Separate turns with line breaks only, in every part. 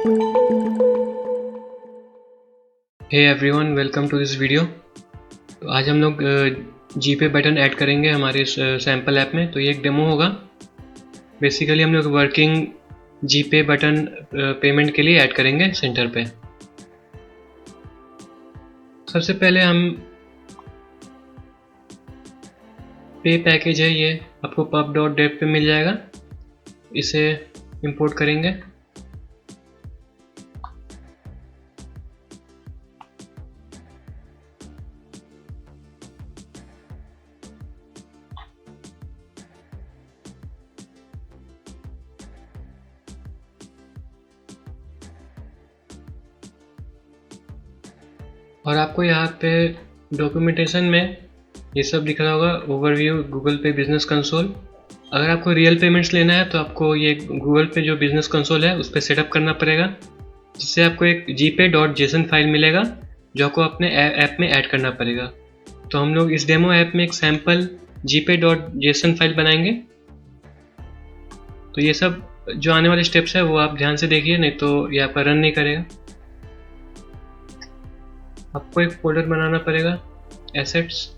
Hey everyone, welcome to this video. तो आज हम लोग जीपे बटन ऐड करेंगे हमारे सैम्पल ऐप में। तो ये एक डेमो होगा। बेसिकली हम लोग वर्किंग जीपे बटन पेमेंट के लिए ऐड करेंगे सेंटर पे। सबसे पहले हम पे पैकेज है, ये आपको pub.dev पे मिल जाएगा। इसे इंपोर्ट करेंगे। और आपको यहाँ पे डॉक्यूमेंटेशन में ये सब दिख रहा होगा, ओवरव्यू, गूगल पे बिजनेस कंसोल। अगर आपको रियल पेमेंट्स लेना है तो आपको ये गूगल पे जो बिजनेस कंसोल है उस पर सेटअप करना पड़ेगा, जिससे आपको एक gpay.json फाइल मिलेगा जो आपको अपने ऐप में ऐड करना पड़ेगा। तो हम लोग इस डेमो ऐप में एक सैम्पल gpay.json फाइल बनाएंगे। तो ये सब जो आने वाले स्टेप्स है वो आप ध्यान से देखिए, नहीं तो ये आपका रन नहीं करेगा। आपको एक फोल्डर बनाना पड़ेगा, एसेट्स।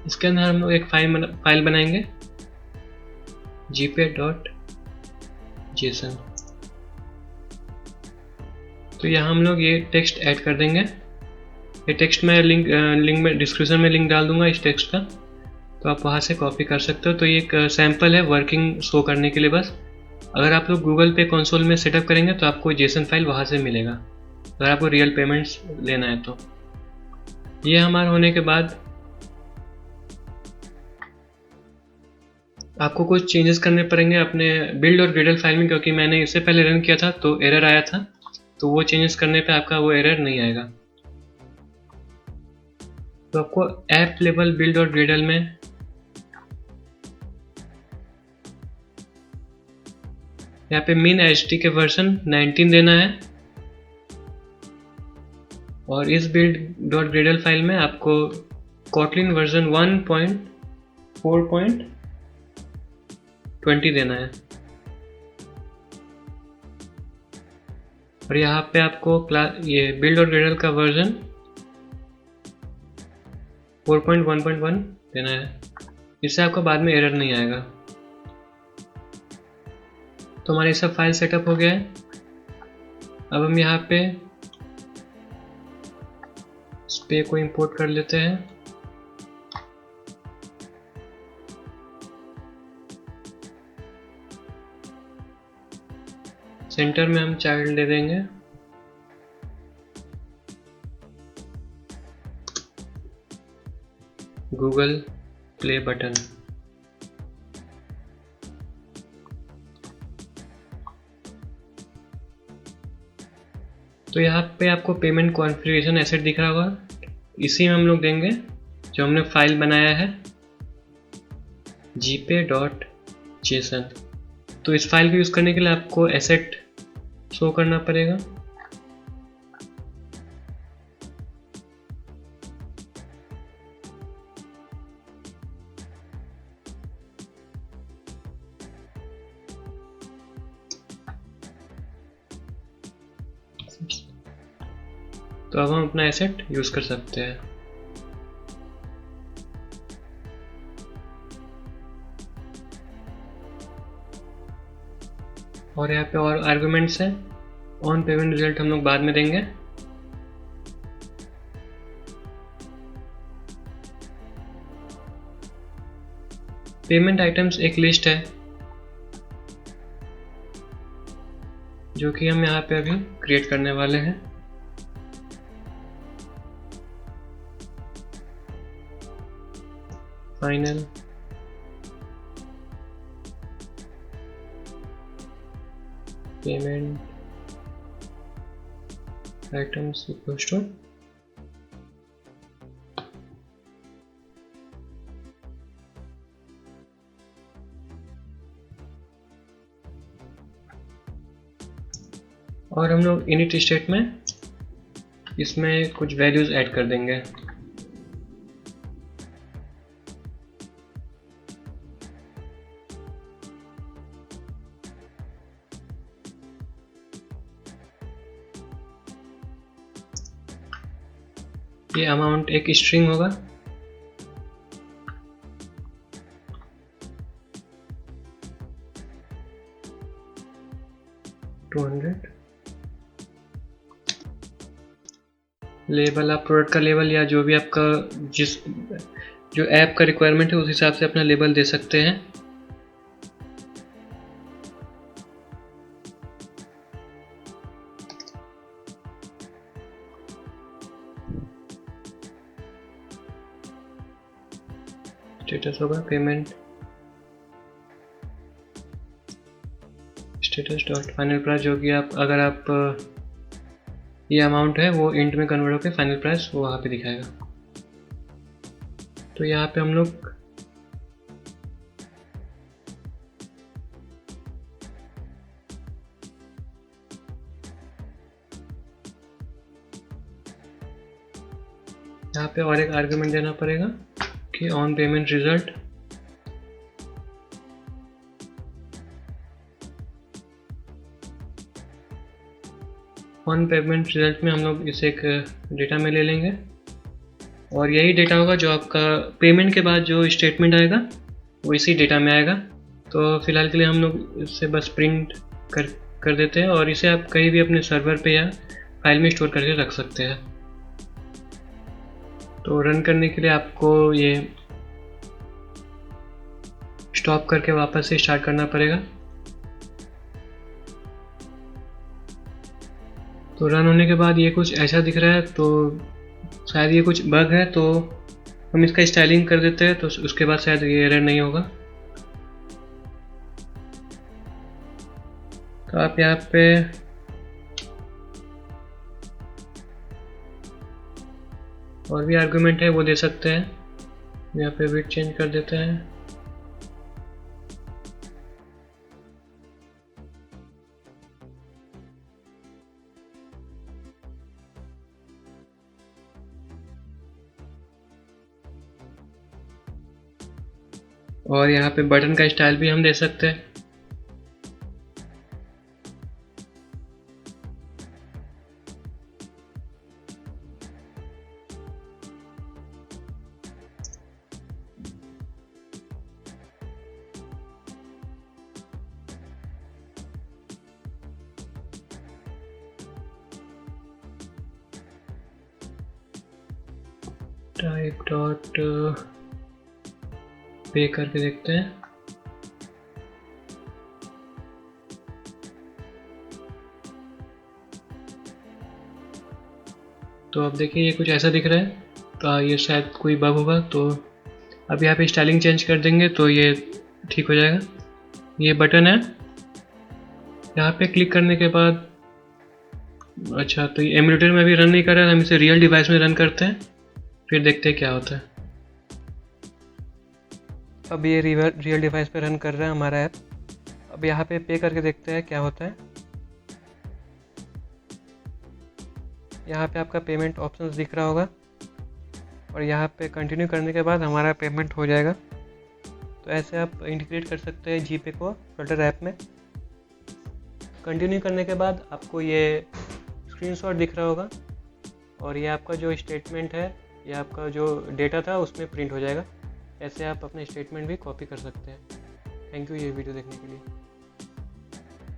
इसके अंदर हम लोग एक फाइल बनाएंगे, gpay.json। तो यहाँ हम लोग ये टेक्स्ट ऐड कर देंगे। ये टेक्स्ट मैं लिंक में डिस्क्रिप्शन में लिंक डाल दूंगा इस टेक्स्ट का, तो आप वहाँ से कॉपी कर सकते हो। तो ये एक सैम्पल है वर्किंग शो करने के लिए बस। अगर आप लोग गूगल पे कंसोल में सेटअप करेंगे तो आपको जेसन फाइल वहाँ से मिलेगा, अगर आपको रियल पेमेंट्स लेना है तो। ये हमारा होने के बाद आपको कुछ चेंजेस करने पड़ेंगे अपने बिल्ड और ग्रेडल फाइल में, क्योंकि मैंने इससे पहले रन किया था तो एरर आया था। तो वो चेंजेस करने पे आपका वो एरर नहीं आएगा। तो आपको ऐप लेवल बिल्ड और ग्रेडल में यहाँ पे min HT के वर्जन 19 देना है, और इस build.gradle फाइल में आपको Kotlin वर्जन 1.4.20 देना है। और यहाँ पे आपको ये build और gradle का वर्जन 4.1.1 देना है। इससे आपको बाद में एरर नहीं आएगा। तो हमारी सब फाइल सेटअप हो गया है। अब हम यहाँ पे पे को इंपोर्ट कर लेते हैं। सेंटर में हम चाइल्ड दे देंगे। Google play button. तो यहाँ पे आपको पेमेंट कॉन्फ़िगरेशन एसेट दिख रहा होगा, इसी में हम लोग देंगे जो हमने फाइल बनाया है gpay.json। तो इस फाइल को यूज़ करने के लिए आपको एसेट शो करना पड़ेगा। तो अब हम अपना एसेट यूज़ कर सकते हैं। और यहाँ पे और आर्गुमेंट्स हैं। ऑन पेमेंट रिजल्ट हम लोग बाद में देंगे। पेमेंट आइटम्स एक लिस्ट है जो कि हम यहाँ पे अभी क्रिएट करने वाले हैं। Final payment items equals to और हम लोग इनिट स्टेट में इसमें कुछ वैल्यूज ऐड कर देंगे। ये अमाउंट एक स्ट्रिंग होगा। लेबल आप प्रोडक्ट का लेबल या जो भी आपका जो ऐप का रिक्वायरमेंट है उस हिसाब से अपना लेबल दे सकते हैं। स्टेटस होगा payment status dot final price, जो कि आप अगर आप ये अमाउंट है वो इंट में कन्वर्ट होकर फाइनल प्राइस वो वहाँ पे दिखाएगा। तो यहाँ पे हम लोग यहाँ पे और एक आर्गुमेंट देना पड़ेगा कि on payment result on payment result में हम लोग इसे एक डेटा में ले लेंगे और यही डेटा होगा जो आपका पेमेंट के बाद जो स्टेटमेंट आएगा वो इसी डेटा में आएगा। तो फिलहाल के लिए हम लोग इसे बस प्रिंट कर देते हैं और इसे आप कहीं भी अपने सर्वर पे या फाइल में स्टोर करके रख सकते हैं। तो रन करने के लिए आपको ये स्टॉप करके वापस से स्टार्ट करना पड़ेगा। तो रन होने के बाद ये कुछ ऐसा दिख रहा है, तो शायद ये कुछ बग है, तो हम इसका स्टाइलिंग कर देते हैं, तो उसके बाद शायद ये एरर नहीं होगा। तो आप यहाँ पे और भी आर्गुमेंट है वो दे सकते हैं। यहाँ पे विड्थ चेंज कर देते हैं। और यहाँ पे बटन का स्टाइल भी हम दे सकते हैं। टाइप डॉट पे करके देखते हैं। तो अब देखिए ये कुछ ऐसा दिख रहा है, तो ये शायद कोई बग होगा। तो अब यहाँ पे स्टाइलिंग चेंज कर देंगे तो ये ठीक हो जाएगा। ये बटन है, यहाँ पे क्लिक करने के बाद अच्छा, तो ये एमुलेटर में अभी रन नहीं कर रहा है, हम इसे रियल डिवाइस में रन करते हैं, फिर देखते हैं क्या होता है। अब ये रियल डिवाइस पे रन कर रहा है हमारा ऐप। अब यहाँ पे करके देखते हैं क्या होता है। यहाँ पे आपका पेमेंट ऑप्शंस दिख रहा होगा और यहाँ पे कंटिन्यू करने के बाद हमारा पेमेंट हो जाएगा। तो ऐसे आप इंटीग्रेट कर सकते हैं जीपे को फ्लटर ऐप में। कंटिन्यू करने के बाद आपको ये स्क्रीनशॉट दिख रहा होगा और ये आपका जो स्टेटमेंट है या आपका जो डेटा था उसमें प्रिंट हो जाएगा। ऐसे आप अपने स्टेटमेंट भी कॉपी कर सकते हैं। थैंक यू ये वीडियो देखने के लिए।